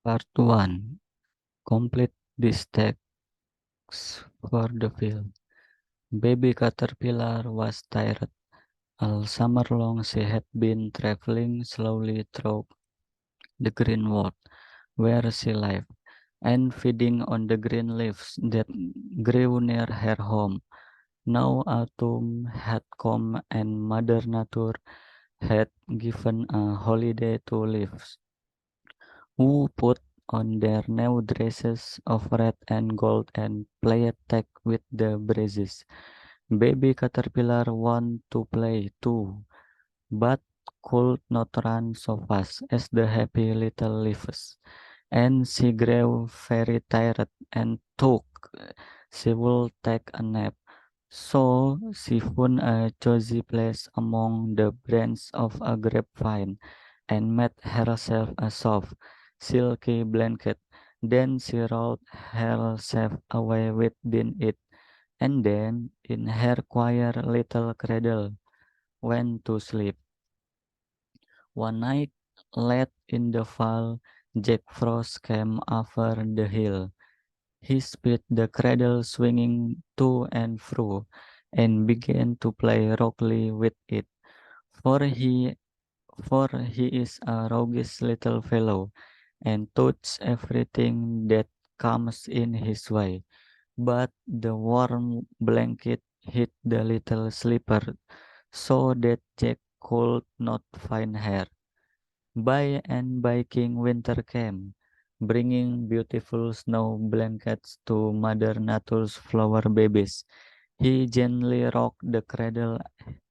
Part 1. Complete this text for the field. Baby Caterpillar was tired. All summer long she had been traveling slowly through the green world where she lived, and feeding on the green leaves that grew near her home. Now autumn had come and Mother Nature had given a holiday to leaves, who put on their new dresses of red and gold and played tag with the breezes. Baby Caterpillar wanted to play too, but could not run so fast as the happy little leaves, and she grew very tired and thought she would take a nap. So she found a cozy place among the branches of a grapevine and made herself a soft, silky blanket. Then she rolled herself away within it, and then, in her quiet little cradle, went to sleep. One night, late in the fall, Jack Frost came over the hill. He split the cradle swinging to and fro, and began to play rockily with it, for he for he is a roguish little fellow, and touches everything that comes in his way. But the warm blanket hit the little sleeper, so that Jack could not find her. By and by King Winter came, bringing beautiful snow blankets to Mother Nature's flower babies. He gently rocked the cradle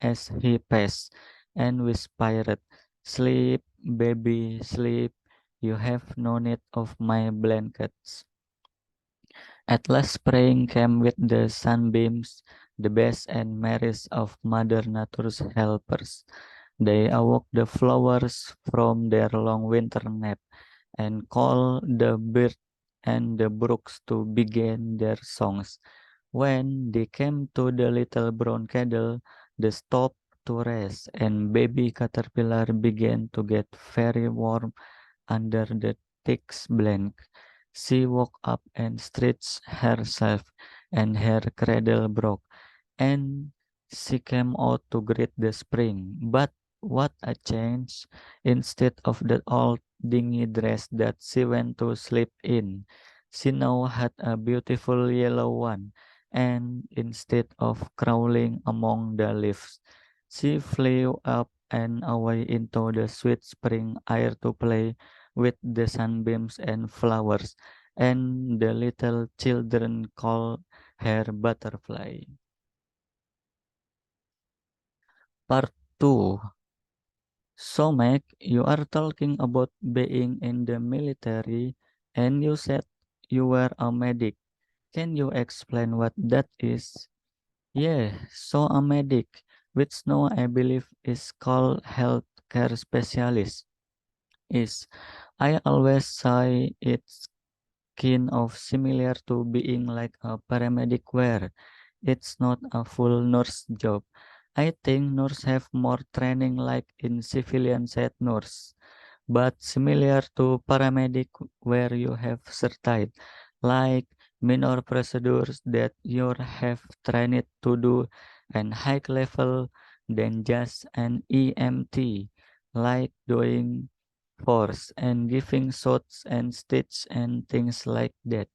as he passed, and whispered, "Sleep, baby, sleep. You have no need of my blankets." At last spring came with the sunbeams, the best and merriest of Mother Nature's helpers. They awoke the flowers from their long winter nap, and called the birds and the brooks to begin their songs. When they came to the little brown kettle, they stopped to rest, and baby caterpillar began to get very warm under the thick blanket. She woke up and stretched herself, and her cradle broke, and she came out to greet the spring. But what a change! Instead of that old dingy dress that she went to sleep in, she now had a beautiful yellow one, and instead of crawling among the leaves, she flew up and away into the sweet spring air to play with the sunbeams and flowers, and the little children called her butterfly. Part 2. So, Meg, you are talking about being in the military and you said you were a medic. Can you explain what that is? Yeah, so a medic, which now I believe is called healthcare specialist, is. I always say it's kind of similar to being like a paramedic where it's not a full nurse job. I think nurses have more training like in civilian set nurse, but similar to paramedic where you have certified like minor procedures that you have trained to do and high level than just an EMT, like doing force and giving shots and stitch and things like that.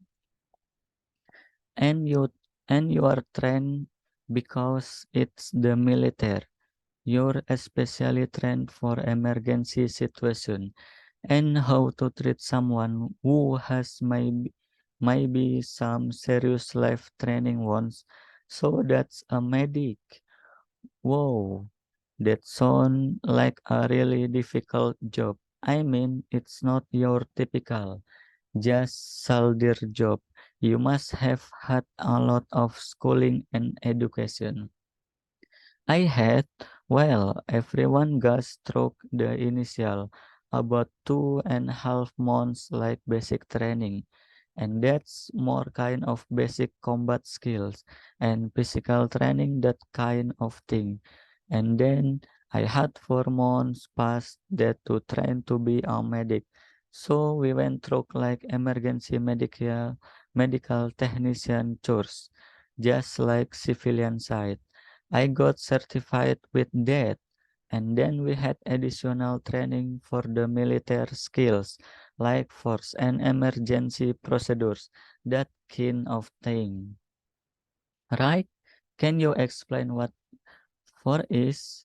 And you are trained because it's the military. You're especially trained for emergency situation and how to treat someone who has maybe some serious life training once. So that's a medic. Whoa, that sounds like a really difficult job. I mean, it's not your typical just soldier job. You must have had a lot of schooling and education. I had, well, everyone goes through the initial about 2.5 months like basic training, and that's more kind of basic combat skills and physical training, that kind of thing. And then I had 4 months past that to train to be a medic. So we went through like emergency medical technician chores, just like civilian side. I got certified with that. And then we had additional training for the military skills, like force and emergency procedures, that kind of thing. Right? Can you explain what for is?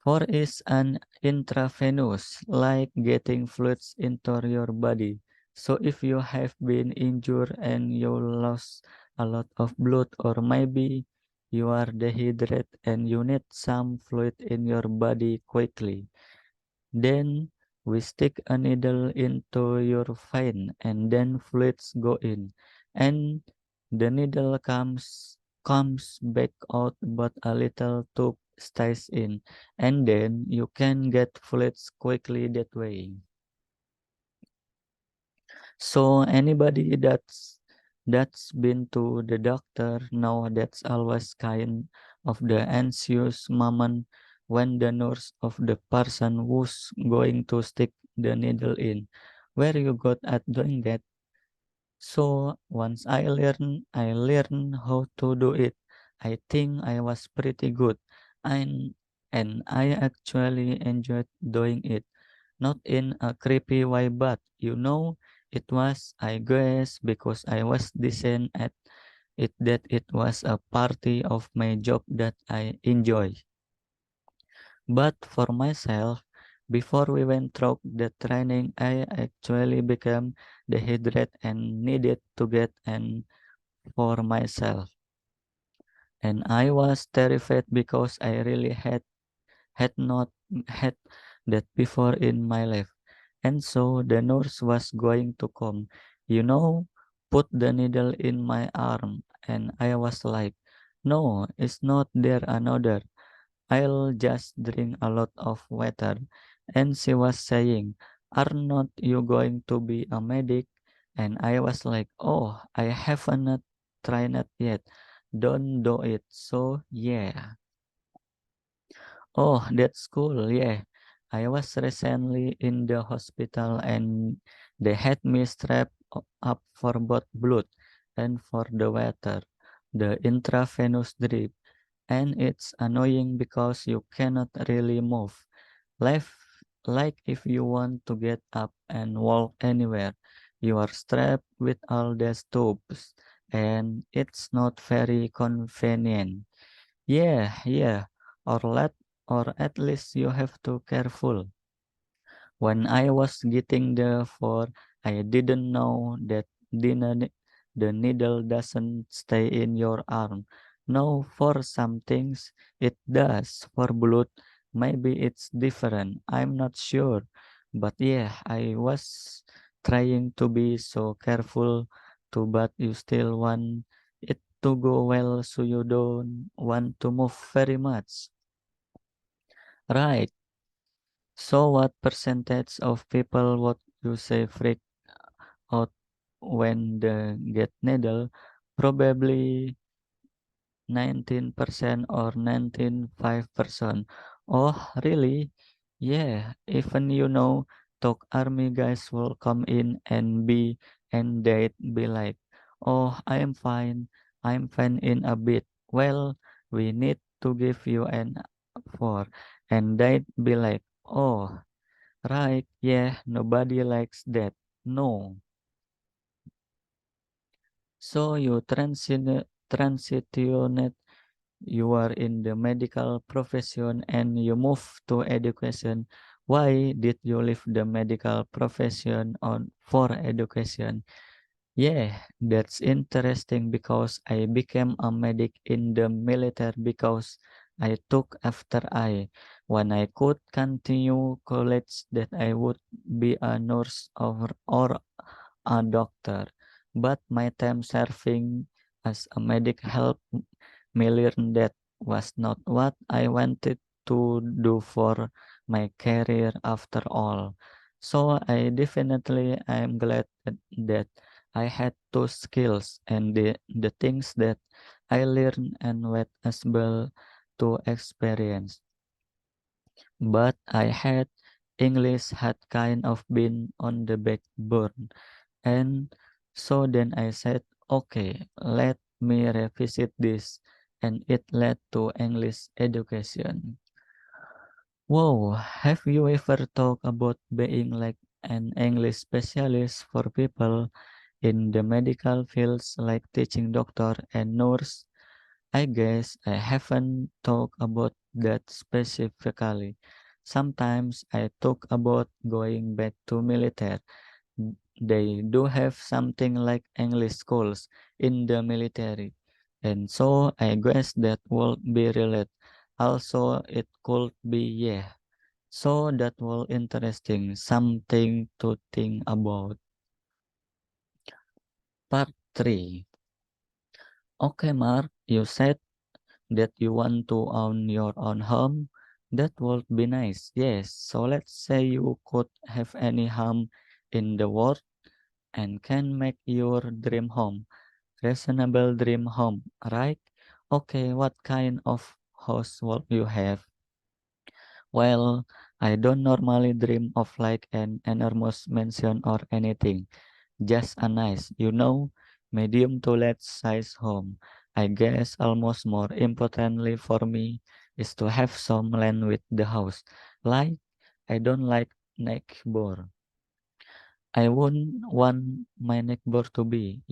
For is an intravenous, like getting fluids into your body. So if you have been injured and you lost a lot of blood, or maybe you are dehydrated and you need some fluid in your body quickly, then we stick a needle into your vein and then fluids go in. And the needle comes back out but a little tube stays in. And then you can get fluids quickly that way. So anybody that's been to the doctor know that's always kind of the anxious moment when the nurse of the person who's going to stick the needle in. Where you got at doing that? So once I learned how to do it. I think I was pretty good. And and I actually enjoyed doing it, not in a creepy way, but it was, I guess, because I was decent at it that it was a party of my job that I enjoy. But for myself, before we went through the training, I actually became dehydrated and needed to get an for myself. And I was terrified because I really had not had that before in my life. And so the nurse was going to come, you know, put the needle in my arm. And I was like, no, it's not there another. I'll just drink a lot of water. And she was saying, are not you going to be a medic? And I was like, oh, I haven't tried it yet. Don't do it. So yeah. Oh, that's cool. Yeah. I was recently in the hospital and they had me strapped up for both blood and for the water, the intravenous drip. And it's annoying because you cannot really move. Life, like if you want to get up and walk anywhere, you are strapped with all these tubes and it's not very convenient. Yeah, or let or at least you have to careful. When I was getting there for, I didn't know that the, the needle doesn't stay in your arm. No, for some things it does. For blood, maybe it's different. I'm not sure. But yeah, I was trying to be so careful too, but you still want it to go well, so you don't want to move very much. Right. So what percentage of people would you say freak out when they get needle? Probably 19% or 19.5%. Oh, really? Yeah, even talk army guys will come in and they'd be like, oh, I'm fine in a bit. Well, we need to give you an four. And they'd be like, oh, right, yeah, nobody likes that. No. So you transitioned, you are in the medical profession and you move to education. Why did you leave the medical profession on for education? Yeah, that's interesting because I became a medic in the military because I took after when I could continue college that I would be a nurse or a doctor. But my time serving as a medic helped me learn that was not what I wanted to do for my career after all. So I definitely am glad that I had those skills and the things that I learned and were able to experience. But I had English had kind of been on the back burn. And so then I said, okay, let me revisit this. And it led to English education. Wow, have you ever thought about being like an English specialist for people in the medical fields like teaching doctor and nurse? I guess I haven't talked about that specifically. Sometimes I talk about going back to military. They do have something like English schools in the military. And so I guess that would be related. Also, it could be, yeah. So that was interesting. Something to think about. Part 3. Okay, Mark, you said that you want to own your own home. That would be nice. Yes. So let's say you could have any home in the world and can make your dream home. Reasonable dream home, right? Okay, what kind of house would you have? Well, I don't normally dream of like an enormous mansion or anything. Just a nice, medium to large size home. I guess almost more importantly for me is to have some land with the house. Like, I don't like neighbor. I wouldn't want my neighbor to be,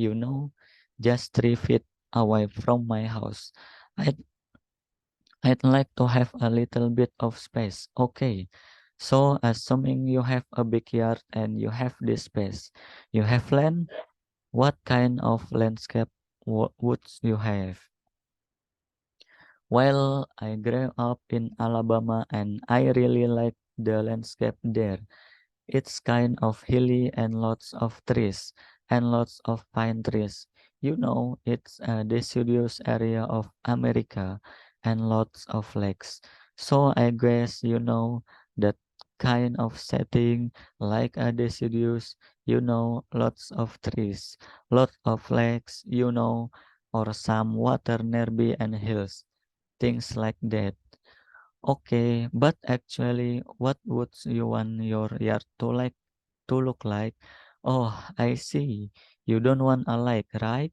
just 3 feet away from my house. I'd, I'd like to have a little bit of space. Okay. So, assuming you have a big yard and you have this space, you have land. What kind of landscape would you have? Well, I grew up in Alabama and I really like the landscape there. It's kind of hilly and lots of trees and lots of pine trees. It's a deciduous area of America and lots of lakes. So I guess that kind of setting like a deciduous, lots of trees, lots of lakes, or some water nearby and hills, things like that. Okay, but actually, what would you want your yard to look like? Oh, I see. You don't want a lake, right?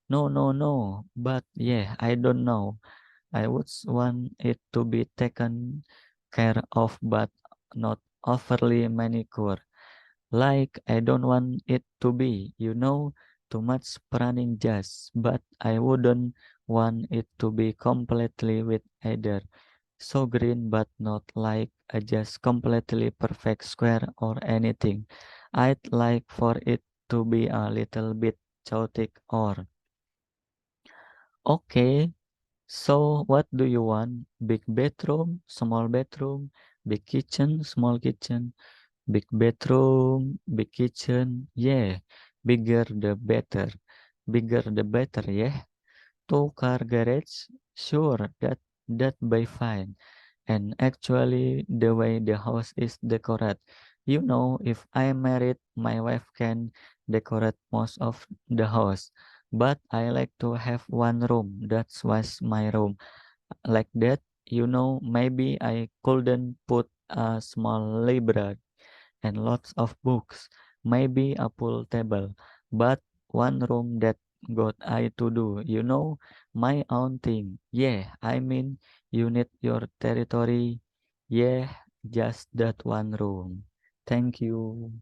No, no, no. But yeah, I don't know. I would want it to be taken care of, but not overly manicured. Like I don't want it to be, too much running jazz, but I wouldn't want it to be completely with either so green but not like a just completely perfect square or anything. I'd like for it to be a little bit chaotic or okay. So what do you want? Big bedroom, big kitchen, small kitchen, big bedroom, big kitchen. Yeah, bigger the better. Bigger the better, yeah. Two-car garage? Sure, that by fine. And actually, the way the house is decorated, if I'm married, my wife can decorate most of the house. But I like to have one room. That was my room. Like that, maybe I couldn't put a small library and lots of books, maybe a pool table, but one room that got I to do, my own thing. Yeah, I mean, you need your territory. Yeah, just that one room. Thank you.